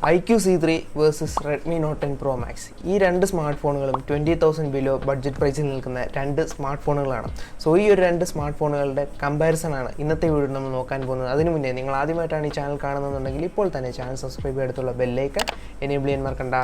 iQOO C3 versus Redmi Note 10 Pro Max. ഈ രണ്ട് smart ഫോണുകളും 20,000 ബിലോ ബഡ്ജറ്റ് പ്രൈസിൽ നിൽക്കുന്ന രണ്ട് സ്മാർട്ട് ഫോണുകളാണ്. സോ ഈ ഒരു രണ്ട് സ്മാർട്ട് ഫോണുകളുടെ കമ്പാരിസൺ ആണ് ഇന്നത്തെ വീഡിയോ നമ്മൾ നോക്കാൻ പോകുന്നത്. അതിനു മുന്നേ നിങ്ങൾ ആദ്യമായിട്ടാണ് ഈ ചാനൽ കാണുന്നതെന്നുണ്ടെങ്കിൽ ഇപ്പോൾ തന്നെ ചാനൽ സബ്സ്ക്രൈബ് ചെയ്തെടുത്തുള്ള ബെല്ലൈക്കൺ എനേബിൾ ചെയ്യാൻ മറക്കണ്ട.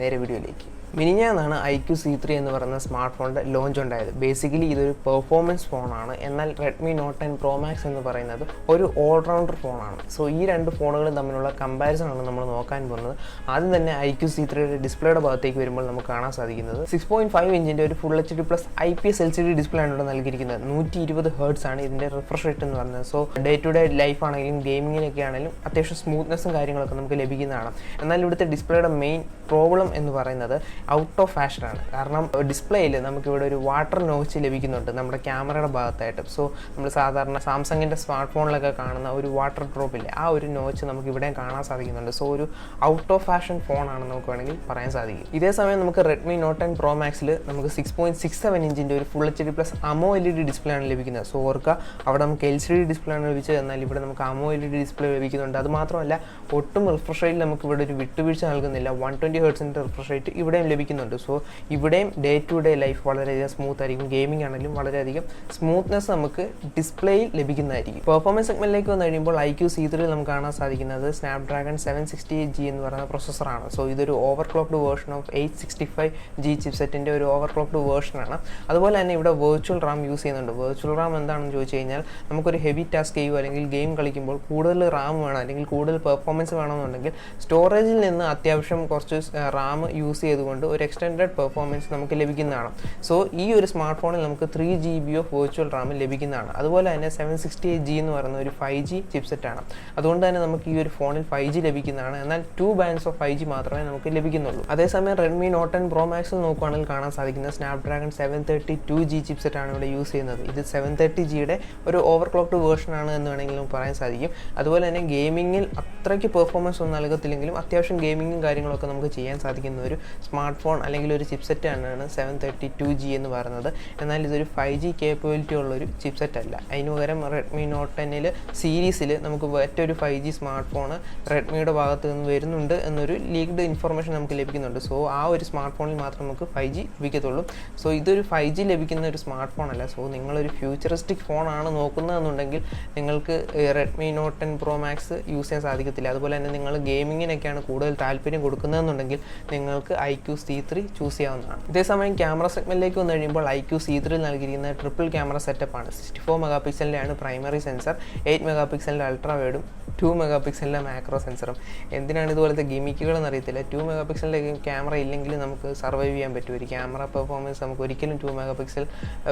നേരെ വീഡിയോയിലേക്ക്. മിനിഞ്ഞാന്നാണ് iQOO C3 എന്ന് പറയുന്ന സ്മാർട്ട് ഫോണിൻ്റെ ലോഞ്ച് ഉണ്ടായത്. ബേസിക്കലി ഇതൊരു പെർഫോമൻസ് ഫോണാണ്. എന്നാൽ Redmi Note 10 Pro Max എന്ന് പറയുന്നത് ഒരു ഓൾറൗണ്ടർ ഫോണാണ്. സോ ഈ രണ്ട് ഫോണുകളും തമ്മിലുള്ള കമ്പാരിസൺ ആണ് നമ്മൾ നോക്കാൻ പോകുന്നത്. ആദ്യം തന്നെ iQOO C3യുടെ ഡിസ്പ്ലേയുടെ ഭാഗത്തേക്ക് വരുമ്പോൾ നമുക്ക് കാണാൻ സാധിക്കുന്നത് 6.5 ഇഞ്ചിൻ്റെ ഒരു full HD plus IPS LCD display ആണ് ഇവിടെ നൽകിയിരിക്കുന്നത്. 120 ഹെർട്സ് ആണ് ഇതിൻ്റെ റിഫ്രഷ് റേറ്റ് എന്ന് പറയുന്നത്. So day to day life ആണെങ്കിലും ഗെയിമിങ്ങിനൊക്കെ ആണെങ്കിലും അത്യാവശ്യം സ്മൂത്ത്നെസ്സും കാര്യങ്ങളൊക്കെ നമുക്ക് ലഭിക്കുന്നതാണ്. എന്നാൽ ഇവിടുത്തെ ഡിസ്പ്ലേയുടെ മെയിൻ പ്രോബ്ലം എന്ന് പറയുന്നത് ഔട്ട് ഓഫ് ഫാഷൻ ആണ്. കാരണം ഡിസ്പ്ലേയിൽ നമുക്കിവിടെ ഒരു വാട്ടർ നോച്ച് ലഭിക്കുന്നുണ്ട് നമ്മുടെ ക്യാമറയുടെ ഭാഗത്തായിട്ട്. സോ നമ്മൾ സാധാരണ സാംസങ്ങിൻ്റെ സ്മാർട്ട് ഫോണിലൊക്കെ കാണുന്ന ഒരു വാട്ടർ ഡ്രോപ്പില്ലേ, ആ ഒരു നോച്ച് നമുക്ക് ഇവിടെ കാണാൻ സാധിക്കുന്നുണ്ട്. സോ ഒരു ഔട്ട് ഓഫ് ഫാഷൻ ഫോണാണ് നമുക്ക് വേണമെങ്കിൽ പറയാൻ സാധിക്കും. ഇതേ സമയം നമുക്ക് Redmi Note 10 Pro Maxൽ നമുക്ക് 6.67 ഇഞ്ചിൻ്റെ ഒരു full HD plus AMOLED display ആണ് ലഭിക്കുന്നത്. സോ ഓർക്കുക, അവിടെ നമുക്ക് LCD ഡിസ്പ്ലേ ആണ് ലഭിച്ചത്, എന്നാൽ ഇവിടെ നമുക്ക് AMOLED ഡിസ്പ്ലേ ലഭിക്കുന്നുണ്ട്. അതുമാത്രമല്ല ഒട്ടും റിഫ്രഷ് റേറ്റിൽ നമുക്ക് ഇവിടെ ഒരു വിട്ടുവീഴ്ച നൽകുന്നില്ല. 120 ഹെർട്സിൻ്റെ റിഫ്രഷ് റേറ്റ് ഇവിടെയും ലഭിക്കുന്നുണ്ട്. സോ ഇവിടെയും ഡേ ടു ഡേ ലൈഫ് വളരെയധികം സ്മൂത്ത് ആയിരിക്കും. ഗെയിമിംഗ് ആണെങ്കിലും വളരെയധികം സ്മൂത്ത്നെസ് നമുക്ക് ഡിസ്പ്ലേയിൽ ലഭിക്കുന്നതായിരിക്കും. പെർഫോമൻസ് സെഗ്മെന്റിലേക്ക് വന്നു കഴിയുമ്പോൾ iQOO C3 നമുക്ക് കാണാൻ സാധിക്കുന്നത് സ്നാപ്ഡ്രാഗൺ 768G എന്ന് പറയുന്ന പ്രൊസസ്സറാണ്. സോ ഇതൊരു ഓവർക്ലോക്ക്ഡ് വേർഷൻ ഓഫ് 865G ചിപ്സെറ്റിൻ്റെ ഒരു ഓവർക്ലോക്ക്ഡ് വേർഷനാണ്. അതുപോലെ തന്നെ ഇവിടെ വെർച്വൽ റാം യൂസ് ചെയ്യുന്നുണ്ട്. വെർച്വൽ റാം എന്താണെന്ന് ചോദിച്ചു കഴിഞ്ഞാൽ നമുക്കൊരു ഹെവി ടാസ്ക് ചെയ്യുക അല്ലെങ്കിൽ ഗെയിം കളിക്കുമ്പോൾ കൂടുതൽ റാം വേണം അല്ലെങ്കിൽ കൂടുതൽ പെർഫോമൻസ് വേണമെന്നുണ്ടെങ്കിൽ സ്റ്റോറേജിൽ നിന്ന് അത്യാവശ്യം കുറച്ച് റാം യൂസ് ചെയ്തുകൊണ്ട് ഒരു എക്സ്റ്റൻഡഡ് പെർഫോമൻസ് നമുക്ക് ലഭിക്കുന്നതാണ്. സോ ഈ ഒരു സ്മാർട്ട് ഫോണിൽ നമുക്ക് 3 GB ഓഫ് വെർച്വൽ റാം ലഭിക്കുന്നതാണ്. അതുപോലെ തന്നെ 768G എന്ന് പറയുന്ന ഒരു 5G ചിപ്സെറ്റാണ്. അതുകൊണ്ട് തന്നെ നമുക്ക് ഈ ഒരു ഫോണിൽ 5G ലഭിക്കുന്നതാണ്. എന്നാൽ 2 ബാൻഡ്സ് ഓഫ് 5G മാത്രമേ നമുക്ക് ലഭിക്കുന്നുള്ളൂ. അതേസമയം Redmi Note 10 Pro Max നോക്കുകയാണെങ്കിൽ കാണാൻ സാധിക്കുന്ന സ്നാപ്ഡ്രാഗൺ 732G ചിപ്സെറ്റാണ് ഇവിടെ യൂസ് ചെയ്യുന്നത്. ഇത് 730Gയുടെ ഒരു ഓവർക്ലോക്ക്ഡ് വേർഷനാണ് എന്ന് വേണമെങ്കിൽ നമുക്ക് പറയാൻ സാധിക്കും. അതുപോലെ തന്നെ ഗെയിമിങ്ങിൽ അത്രയ്ക്ക് പെർഫോമൻസ് ഒന്നും നൽകത്തില്ലെങ്കിലും അത്യാവശ്യം ഗെയിമിങ്ങും കാര്യങ്ങളൊക്കെ നമുക്ക് ചെയ്യാൻ സാധിക്കുന്ന ഒരു സ്മാർട്ട് ഫോൺ അല്ലെങ്കിൽ ഒരു ചിപ്സെറ്റ് ആണ് 732G എന്ന് പറയുന്നത്. എന്നാൽ ഇതൊരു 5G കേപ്പബിലിറ്റി ഉള്ളൊരു ചിപ്സെറ്റ് അല്ല. അതിന് പകരം Redmi Note 10 സീരീസിൽ നമുക്ക് മറ്റൊരു 5G സ്മാർട്ട് ഫോൺ റെഡ്മിയുടെ ഭാഗത്ത് നിന്ന് വരുന്നുണ്ട് എന്നൊരു ലീക്ഡ് ഇൻഫർമേഷൻ നമുക്ക് ലഭിക്കുന്നുണ്ട്. സോ ആ ഒരു സ്മാർട്ട് ഫോണിൽ മാത്രം നമുക്ക് 5G ലഭിക്കത്തുള്ളൂ. സോ ഇതൊരു 5G ലഭിക്കുന്ന ഒരു സ്മാർട്ട് ഫോൺ അല്ല. സോ നിങ്ങളൊരു ഫ്യൂച്ചറിസ്റ്റിക് ഫോണാണ് നോക്കുന്നതെന്നുണ്ടെങ്കിൽ നിങ്ങൾക്ക് Redmi Note 10 Pro Max use ചെയ്യാൻ സാധിക്കത്തില്ല. അതുപോലെ തന്നെ നിങ്ങൾ ഗെയിമിങ്ങിനൊക്കെയാണ് കൂടുതൽ താല്പര്യം കൊടുക്കുന്നതെന്നുണ്ടെങ്കിൽ നിങ്ങൾക്ക് iQOO C3 ചൂസ് ചെയ്യാവുന്നതാണ്. ഇതേസമയം ക്യാമറ സെഗ്മെന്റിലേക്ക് വന്നു കഴിയുമ്പോൾ iQOO C3 നൽകിയിരിക്കുന്ന ട്രിപ്പിൾ ക്യാമറ സെറ്റപ്പാണ്. 64 മെഗാ പിക്സലിൻ്റെയാണ് പ്രൈമറി സെൻസർ, 8 മെഗാ പിക്സലിൻ്റെ അൾട്രാ വൈഡും 2 മെഗാ പിക്സലിൻ്റെ മാക്രോ സെൻസറും. എന്തിനാണ് ഇതുപോലത്തെ ഗിമിക്കുകളെന്ന് അറിയത്തില്ല. 2 മെഗാ പിക്സലിൻ്റെ ക്യാമറ ഇല്ലെങ്കിൽ നമുക്ക് സർവൈവ് ചെയ്യാൻ പറ്റും. ഒരു ക്യാമറ പെർഫോമൻസ് നമുക്ക് ഒരിക്കലും 2 മെഗാ പിക്സൽ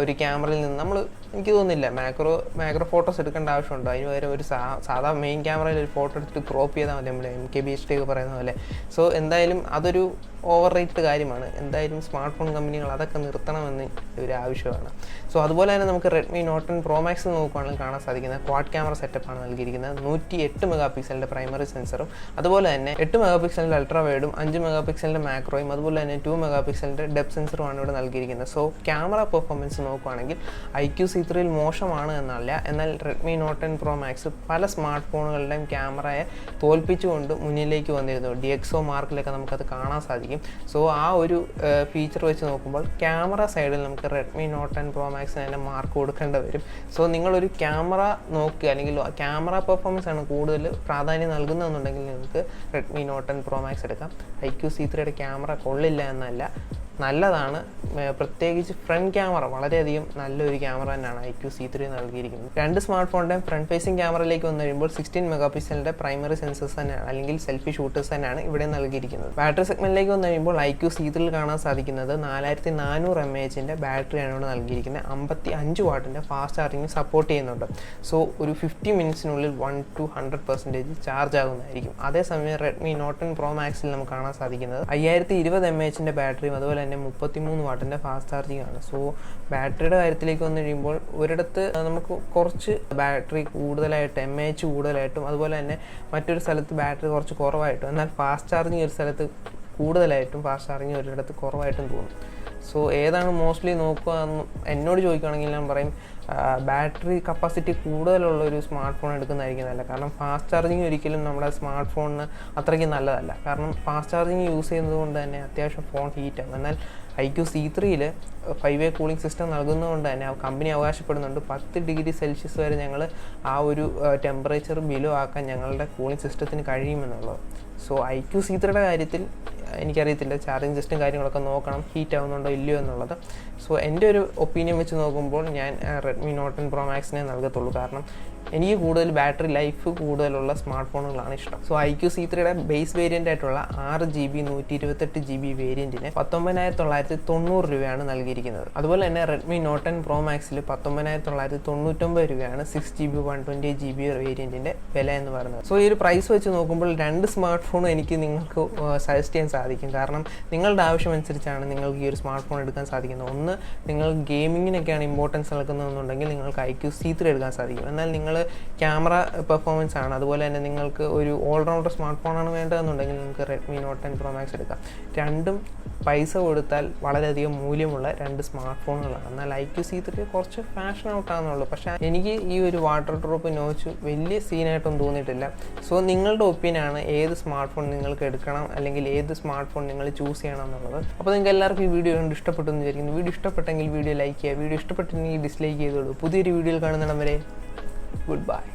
ഒരു ക്യാമറയിൽ നിന്ന് എനിക്ക് തോന്നുന്നില്ല മാക്രോ ഫോട്ടോസ് എടുക്കേണ്ട ആവശ്യമുണ്ടോ. അതിന് പകരം ഒരു സാധാ മെയിൻ ക്യാമറയിൽ ഒരു ഫോട്ടോ എടുത്തിട്ട് ക്രോപ്പ് ചെയ്താൽ മതി, നമ്മൾ MKBHD ഒക്കെ പറയുന്ന പോലെ. സോ എന്തായാലും അതൊരു ഓവർ റേറ്റഡ് കാര്യമാണ്. എന്തായാലും സ്മാർട്ട് ഫോൺ കമ്പനികൾ അതൊക്കെ നിർത്തണമെന്ന് ഒരു ആവശ്യമാണ്. സോ അതുപോലെ തന്നെ നമുക്ക് Redmi Note 10 Pro Max നോക്കുകയാണെങ്കിൽ കാണാൻ സാധിക്കുന്ന ക്വാഡ് ക്യാമറ സെറ്റപ്പാണ് നൽകിയിരിക്കുന്നത്. 108 മെഗാ പിക്സലിൻ്റെ പ്രൈമറി സെൻസറും അതുപോലെ തന്നെ 8 മെഗാ പിക്സലിൻ്റെ അൾട്രാ വൈഡും 5 മെഗാ പിക്സലിൻ്റെ മാക്രോയും അതുപോലെ തന്നെ 2 മെഗാ പിക്സലിൻ്റെ ഡെപ്ത് സെൻസറുമാണ് ഇവിടെ നൽകിയിരിക്കുന്നത്. സോ ക്യാമറ പെർഫോമൻസ് നോക്കുകയാണെങ്കിൽ iQOO C3 മോശമാണ് എന്നല്ല. എന്നാൽ Redmi Note 10 Pro Max പല സ്മാർട്ട് ഫോണുകളുടെയും ക്യാമറയെ തോൽപ്പിച്ചുകൊണ്ട് മുന്നിലേക്ക് വന്നിരുന്നു. DxO മാർക്കിലൊക്കെ നമുക്കത് കാണാൻ സാധിക്കും. സോ ആ ഒരു ഫീച്ചർ വെച്ച് നോക്കുമ്പോൾ ക്യാമറ സൈഡിൽ നമുക്ക് Redmi Note 10 Pro Max തന്നെ മാർക്ക് കൊടുക്കേണ്ടി വരും. സോ നിങ്ങളൊരു ക്യാമറ നോക്കുക അല്ലെങ്കിൽ ക്യാമറ പെർഫോമൻസ് ആണ് കൂടുതൽ പ്രാധാന്യം നൽകുന്നതെന്നുണ്ടെങ്കിൽ നിങ്ങൾക്ക് Redmi Note 10 Pro Max എടുക്കാം. iQOO C3യുടെ ക്യാമറ കൊള്ളില്ല എന്നല്ല, നല്ലതാണ്. പ്രത്യേകിച്ച് ഫ്രണ്ട് ക്യാമറ വളരെയധികം നല്ലൊരു ക്യാമറ തന്നെയാണ് iQOO C3 നൽകിയിരിക്കുന്നത്. രണ്ട് സ്മാർട്ട് ഫോണിൻ്റെയും ഫ്രണ്ട് ഫേസിംഗ് ക്യാമറയിലേക്ക് വന്നു കഴിയുമ്പോൾ 16 മെഗാ പിക്സലിൻ്റെ പ്രൈമറി സെൻസേഴ്സ് തന്നെയാണ് അല്ലെങ്കിൽ സെൽഫി ഷൂട്ടേഴ്സ് തന്നെയാണ് ഇവിടെ നൽകിയിരിക്കുന്നത്. ബാറ്ററി സെഗ്മെന്റിലേക്ക് വന്നു കഴിയുമ്പോൾ iQOO C3 കാണാൻ സാധിക്കുന്നത് 4400 mAh ബാറ്ററിയാണ് ഇവിടെ നൽകിയിരിക്കുന്നത്. 55 വാട്ടിൻ്റെ ഫാസ്റ്റ് ചാർജിങ് സപ്പോർട്ട് ചെയ്യുന്നുണ്ട്. സോ ഒരു 50 മിനിറ്റ്സിനുള്ളിൽ 1 to 100% ചാർജ് ആകുന്നതായിരിക്കും. അതേസമയം Redmi Note 10 Pro Maxൽ നമുക്ക് കാണാൻ സാധിക്കുന്നത് 5020 mAh ബാറ്ററിയും അതുപോലെ തന്നെ 33 വാട്ടിൻ്റെ ഫാസ്റ്റ് ചാർജിങ് ആണ്. സോ ബാറ്ററിയുടെ കാര്യത്തിലേക്ക് വന്നു കഴിയുമ്പോൾ ഒരിടത്ത് നമുക്ക് കുറച്ച് ബാറ്ററി കൂടുതലായിട്ട് MAH കൂടുതലായിട്ടും അതുപോലെ തന്നെ മറ്റൊരു സ്ഥലത്ത് ബാറ്ററി കുറച്ച് കുറവായിട്ടും, എന്നാൽ ഫാസ്റ്റ് ചാർജിങ് ഒരു സ്ഥലത്ത് കൂടുതലായിട്ടും ഫാസ്റ്റ് ചാർജിങ് ഒരിടത്ത് കുറവായിട്ടും തോന്നും. സോ ഏതാണ് മോസ്റ്റ്ലി നോക്കുക എന്നോട് ചോദിക്കുകയാണെങ്കിൽ ഞാൻ പറയും ബാറ്ററി കപ്പാസിറ്റി കൂടുതലുള്ള ഒരു സ്മാർട്ട് ഫോൺ എടുക്കുന്നതായിരിക്കും നല്ലത്. കാരണം ഫാസ്റ്റ് ചാർജിങ് ഒരിക്കലും നമ്മുടെ സ്മാർട്ട് ഫോണിന് അത്രയ്ക്ക് നല്ലതല്ല. കാരണം ഫാസ്റ്റ് ചാർജിങ് യൂസ് ചെയ്യുന്നത് കൊണ്ട് തന്നെ അത്യാവശ്യം ഫോൺ ഹീറ്റാകും. എന്നാൽ iQOO C3 5-way cooling system നൽകുന്നതുകൊണ്ട് തന്നെ കമ്പനി അവകാശപ്പെടുന്നുണ്ട് 10 ഡിഗ്രി സെൽഷ്യസ് വരെ ഞങ്ങൾ ആ ഒരു ടെമ്പറേച്ചർ ബിലോ ആക്കാൻ ഞങ്ങളുടെ കൂളിംഗ് സിസ്റ്റത്തിന് കഴിയുമെന്നുള്ളത്. സോ iQOO C3 കാര്യത്തിൽ എനിക്കറിയത്തില്ല, ചാർജിങ് സിസ്റ്റം കാര്യങ്ങളൊക്കെ നോക്കണം ഹീറ്റ് ആവുന്നുണ്ടോ ഇല്ലയോ എന്നുള്ളത്. സോ എൻ്റെ ഒരു ഒപ്പീനിയൻ വെച്ച് നോക്കുമ്പോൾ ഞാൻ Redmi Note 10 Pro Max നൽകത്തുള്ളൂ. കാരണം എനിക്ക് കൂടുതൽ ബാറ്ററി ലൈഫ് കൂടുതലുള്ള സ്മാർട്ട് ഫോണുകളാണ് ഇഷ്ടം. So iQOO C3 base variant ആയിട്ടുള്ള 6GB 128GB വേരിയൻറ്റിന് 19,990 രൂപയാണ് നൽകിയിരിക്കുന്നത്. അതുപോലെ തന്നെ Redmi Note 10 Pro Maxൽ 19,999 രൂപയാണ് 6GB 128GB വേരിയൻറ്റിൻ്റെ വില എന്ന് പറയുന്നത്. സോ ഈ ഒരു പ്രൈസ് വെച്ച് നോക്കുമ്പോൾ രണ്ട് സ്മാർട്ട് ഫോണും എനിക്ക് നിങ്ങൾക്ക് സജസ്റ്റ് ചെയ്യാൻ സാധിക്കും. കാരണം നിങ്ങളുടെ ആവശ്യമനുസരിച്ചാണ് നിങ്ങൾക്ക് ഈ ഒരു സ്മാർട്ട് ഫോൺ എടുക്കാൻ സാധിക്കുന്നത്. ഒന്ന്, നിങ്ങൾ ഗെയിമിങ്ങിനൊക്കെയാണ് ഇമ്പോർട്ടൻസ് നൽകുന്നതെന്നുണ്ടെങ്കിൽ നിങ്ങൾക്ക് iQOO C3 എടുക്കാൻ സാധിക്കും. എന്നാൽ നിങ്ങൾ ക്യാമറ പെർഫോമൻസ് ആണ്, അതുപോലെ തന്നെ നിങ്ങൾക്ക് ഒരു ഓൾറൗണ്ടർ സ്മാർട്ട് ഫോണാണ് വേണ്ടതെന്നുണ്ടെങ്കിൽ നിങ്ങൾക്ക് Redmi Note 10 Pro Max എടുക്കാം. രണ്ടും പൈസ കൊടുത്താൽ വളരെയധികം മൂല്യമുള്ള രണ്ട് സ്മാർട്ട് ഫോണുകളാണ്. എന്നാൽ iQOO C3 കുറച്ച് ഫാഷൻ ഔട്ടാണെന്നുള്ളൂ. പക്ഷേ എനിക്ക് ഈ ഒരു വാട്ടർ ഡ്രോപ്പ് നോച്ച് വലിയ സീനായിട്ടൊന്നും തോന്നിയിട്ടില്ല. സോ നിങ്ങളുടെ ഒപ്പീനിയനാണ് ഏത് സ്മാർട്ട് ഫോൺ നിങ്ങൾക്ക് എടുക്കണം അല്ലെങ്കിൽ ഏത് സ്മാർട്ട് ഫോൺ നിങ്ങൾ ചൂസ് ചെയ്യണം എന്നുള്ളത്. അപ്പോൾ നിങ്ങൾക്ക് എല്ലാവർക്കും ഈ വീഡിയോ കണ്ട് ഇഷ്ടപ്പെട്ടു എന്ന് വിചാരിക്കുന്നു. വീഡിയോ ഇഷ്ടപ്പെട്ടെങ്കിൽ വീഡിയോ ലൈക്ക് ചെയ്യുക, വീഡിയോ ഇഷ്ടപ്പെട്ടില്ലെങ്കിൽ ഡിസ്ലൈക്ക് ചെയ്തോളൂ. പുതിയൊരു വീഡിയോയിൽ കാണുന്നിടം വരെ goodbye.